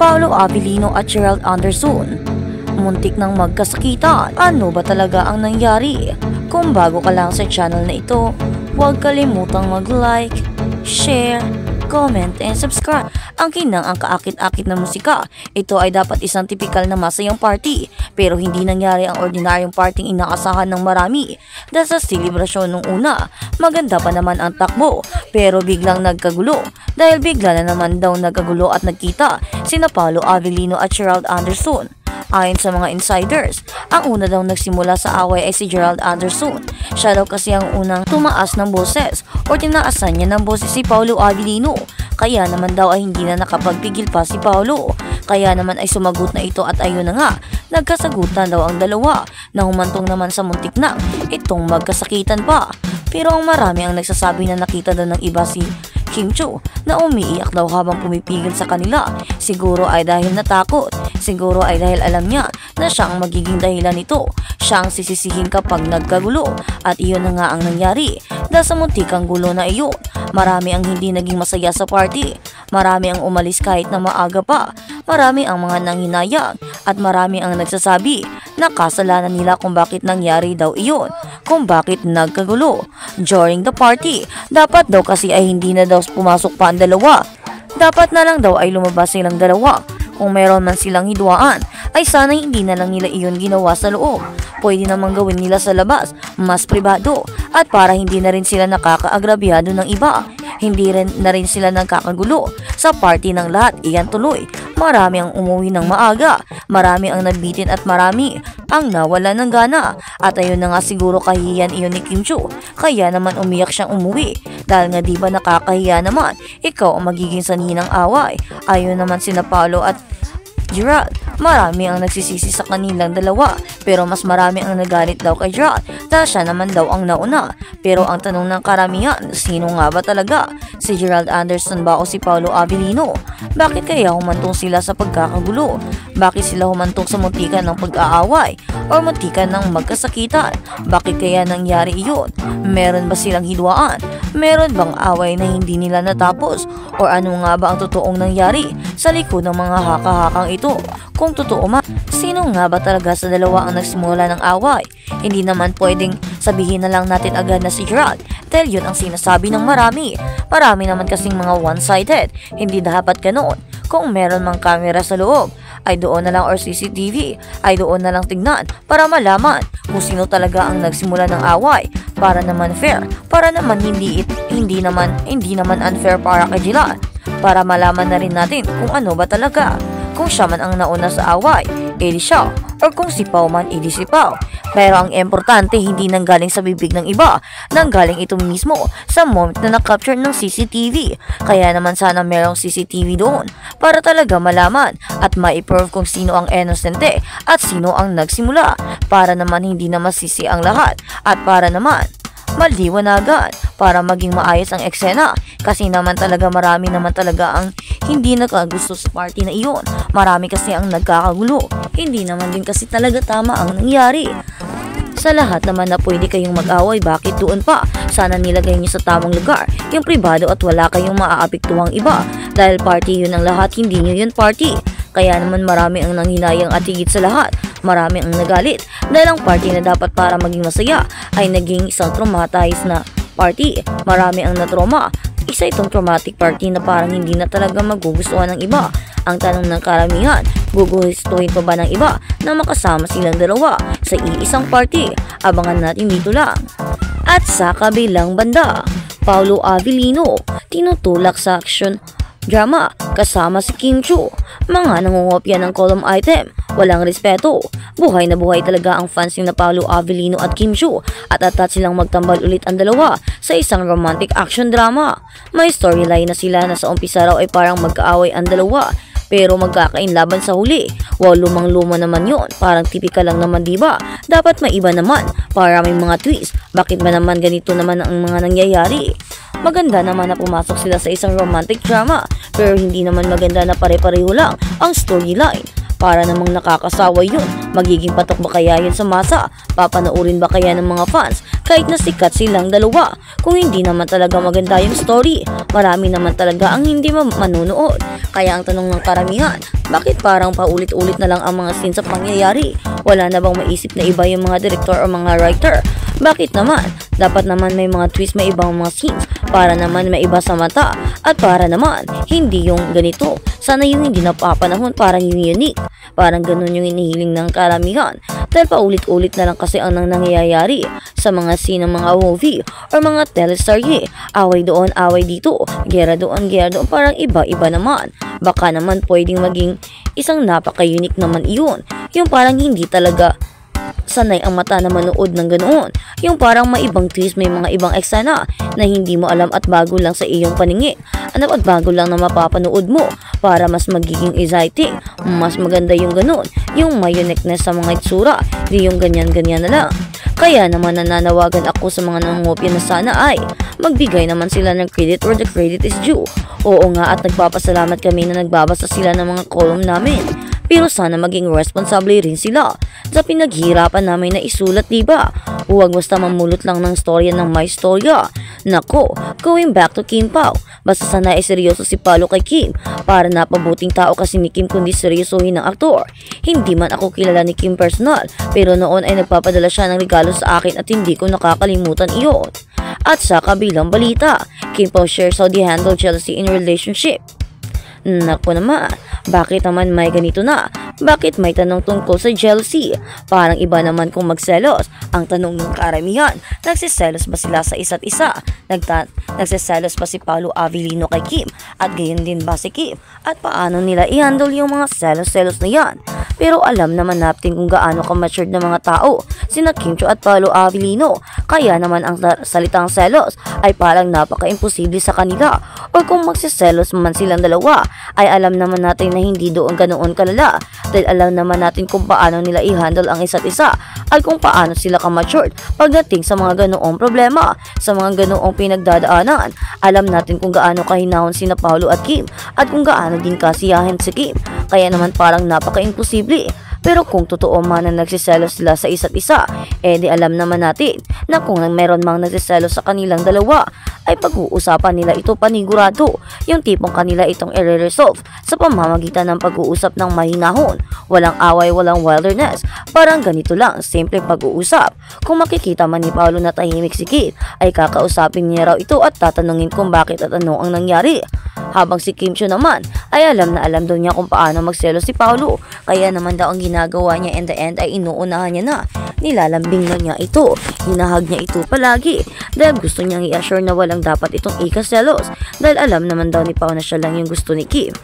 Paolo Avellino at Gerald Anderson. Muntik nang magkasakitan. Ano ba talaga ang nangyari? Kung bago ka lang sa channel na ito, huwag kalimutang mag-like, share, comment, and subscribe. Ang kinang ang kaakit-akit na musika, ito ay dapat isang tipikal na masayang party, pero hindi nangyari ang ordinaryong parting inaasahan ng marami. Dahil sa selebrasyon nung una, maganda pa naman ang takbo, pero biglang nagkagulo. Dahil bigla na naman daw nagkagulo at nagkita sina Paolo Avellino at Gerald Anderson. Ayon sa mga insiders, ang una daw nagsimula sa away ay si Gerald Anderson. Siya daw kasi ang unang tumaas ng boses o tinaasan niya ng boses si Paolo Avellino. Kaya naman daw ay hindi na nakapagpigil pa si Paolo. Kaya naman ay sumagot na ito at ayun na nga, nagkasagutan daw ang dalawa na humantong naman sa muntik na itong magkasakitan pa. Pero ang marami ang nagsasabi na nakita daw ng iba si Kim Chiu na umiiyak daw habang pumipigil sa kanila. Siguro ay dahil natakot. Siguro ay dahil alam niya na siya ang magiging dahilan nito. Siya ang sisisihin kapag nagkagulo. At iyon na nga ang nangyari. Dahil sa muntikang gulo na iyon, marami ang hindi naging masaya sa party. Marami ang umalis kahit na maaga pa. Marami ang mga nanghinayang. At marami ang nagsasabi na kasalanan nila kung bakit nangyari daw iyon. Kung bakit nagkagulo during the party. Dapat daw kasi ay hindi na daw pumasok pa ang dalawa. Dapat na lang daw ay lumabas silang dalawa. Kung meron man silang hidwaan, ay sana hindi na lang nila iyon ginawa sa loob. Pwede namang gawin nila sa labas, mas pribado. At para hindi na rin sila nakakaagrabyado ng iba. Hindi rin na rin sila nagkakagulo sa party ng lahat. Iyan tuloy. Marami ang umuwi ng maaga. Marami ang nabitin at marami ang nawala ng gana. At ayun na nga siguro kahiyan iyon ni Kim Chiu. Kaya naman umiyak siyang umuwi. Dahil nga diba nakakahiya naman, ikaw ang magiging sanhi ng away. Ayun naman sina Paolo at Gerald. Marami ang nagsisisi sa kanilang dalawa, pero mas marami ang nagalit daw kay Gerald dahil siya naman daw ang nauna. Pero ang tanong ng karamihan, sino nga ba talaga? Si Gerald Anderson ba o si Paolo Avellino? Bakit kaya humantong sila sa pagkakagulo? Bakit sila humantong sa muntikan ng pag-aaway o muntikan ng magkasakitan? Bakit kaya nangyari iyon? Meron ba silang hidwaan? Meron bang away na hindi nila natapos? O ano nga ba ang totoong nangyari sa likod ng mga haka-hakang ito? Kung totoo man, sino nga ba talaga sa dalawa ang nagsimula ng away? Hindi naman pwedeng sabihin na lang natin agad na si Gerald dahil yun ang sinasabi ng marami. Marami naman kasing mga one-sided. Hindi dapat ganoon. Kung meron mang camera sa loob, ay doon na lang or CCTV, ay doon na lang tignan para malaman kung sino talaga ang nagsimula ng away. Para naman fair, para naman hindi naman unfair para kay Gerald. Para malaman na rin natin kung ano ba talaga. Kung siya man ang nauna sa away, edi siya. Or kung si Pao man, edi si Pao. Pero ang importante, hindi nanggaling sa bibig ng iba. Nanggaling ito mismo sa moment na na-capture ng CCTV. Kaya naman sana merong CCTV doon para talaga malaman at ma-prove kung sino ang inosente at sino ang nagsimula. Para naman hindi na masisi ang lahat at para naman maliwanagan para maging maayos ang eksena. Kasi naman talaga marami naman talaga ang hindi nakagusto sa party na iyon. Marami kasi ang nagkakagulo. Hindi naman din kasi talaga tama ang nangyari. Sa lahat naman na pwede kayong mag-away, bakit doon pa? Sana nilagay niyo sa tamang lugar, yung pribado at wala kayong maaapektuhang iba. Dahil party yun ang lahat, hindi nyo yun party. Kaya naman marami ang nanghinayang at higit sa lahat, marami ang nagalit. Dahil ang party na dapat para maging masaya ay naging isang traumatized na party. Marami ang natrauma. Isa itong traumatic party na parang hindi na talaga magugustuhan ng iba. Ang tanong ng karamihan, gugustuhin pa ba ng iba na makasama silang dalawa sa iisang party? Abangan natin dito lang. At sa kabilang banda, Paolo Avellino tinutulak sa action drama kasama si Kim Chiu. Mga nangungopya ng column item, walang respeto. Buhay na buhay talaga ang fans ni na Paolo Avellino at Kim Chiu at atat silang magtambal ulit ang dalawa sa isang romantic action drama. May storyline na sila na sa umpisa raw ay parang magkaaway ang dalawa pero magkakainlaban sa huli. Wow, lumang-luma naman yon. Parang tipikal lang naman, diba? Dapat maiba naman para may mga twist. Bakit ba naman ganito naman ang mga nangyayari? Maganda naman na pumasok sila sa isang romantic drama pero hindi naman maganda na pare-pareho lang ang storyline. Para namang nakakasawa yun. Magiging patok ba kaya yun sa masa? Papanoorin ba kaya ng mga fans kahit na sikat silang dalawa? Kung hindi naman talaga maganda yung story, marami naman talaga ang hindi manunood. Kaya ang tanong ng karamihan, bakit parang paulit-ulit na lang ang mga scenes sa pangyayari? Wala na bang maisip na iba yung mga director o mga writer? Bakit naman? Dapat naman may mga twist, may ibang mga scenes para naman may iba sa mata at para naman hindi yung ganito. Sana yung hindi napapanahon, parang yung unique. Parang ganun yung inihiling ng karamihan dahil paulit-ulit na lang kasi ang nangyayari sa mga scene ng mga movie or mga telestarye. Away doon, away dito, gera doon, parang iba-iba naman. Baka naman pwedeng maging isang napaka-unique naman iyon. Yung parang hindi talaga sanay ang mata na manood ng ganoon. Yung parang may ibang twist, may mga ibang eksena na hindi mo alam at bago lang sa iyong paningin. Ano at bago lang na mapapanood mo para mas magiging exciting. Mas maganda yung ganoon. Yung may uniqueness sa mga itsura. Hindi yung ganyan-ganyan na lang. Kaya naman nananawagan ako sa mga nangungopya na sana ay magbigay naman sila ng credit where the credit is due. Oo nga at nagpapasalamat kami na nagbabasa sila ng mga column namin. Pero sana maging responsable rin sila sa pinaghihirapan namin na isulat, diba? Huwag basta mamulot lang ng storya ng may storya. Nako, going back to Kim Pao. Basta sana ay seryoso si Paolo kay Kim. Para napabuting tao kasi ni Kim kundi seryosohin ng aktor. Hindi man ako kilala ni Kim personal, pero noon ay nagpapadala siya ng regalo sa akin at hindi ko nakakalimutan iyon. At sa kabilang balita, Kim Pao shares how they handle jealousy in relationship. Naku naman, bakit naman may ganito na? Bakit may tanong tungkol sa jealousy? Parang iba naman kung magselos. Ang tanong ng karamihan, nagsiselos ba sila sa isa't isa? Nagsiselos ba si Paolo Avellino kay Kim? At gayon din ba si Kim? At paano nila i-handle yung mga selos-selos na yan? Pero alam naman natin kung gaano ka-matured na mga tao sina Kim Chiu at Paolo Avellino. Kaya naman ang salitang selos ay parang napaka-imposible sa kanila. O kung magsiselos man silang dalawa, ay alam naman natin na hindi doon ganoon kalala. Dahil alam naman natin kung paano nila i-handle ang isa't isa at kung paano sila ka-matured pagdating sa mga ganoong problema, sa mga ganoong pinagdadaanan. Alam natin kung gaano kahinahon sina Paolo at Kim at kung gaano din kasiyahin si Kim. Kaya naman parang napaka-imposible. Pero kung totoo man na nagsiselos sila sa isa't isa, di alam naman natin na kung meron mang nagsiselos sa kanilang dalawa, ay pag-uusapan nila ito panigurado. Yung tipong kanila itong i-resolve sa pamamagitan ng pag-uusap ng mahinahon. Walang away, walang wilderness. Parang ganito lang, simple pag-uusap. Kung makikita man ni Paolo na tahimik si Kim, ay kakausapin niya raw ito at tatanungin kung bakit at ano ang nangyari. Habang si Kim Chiu naman ay alam na alam daw niya kung paano magselos si Paolo. Kaya naman daw ang ginagawa niya in the end ay inuunahan niya na. Nilalambing na niya ito. Hinahag niya ito palagi. Dahil gusto niyang i-assure na walang dapat itong ikaselos. Dahil alam naman daw ni Pao na siya lang yung gusto ni Kim.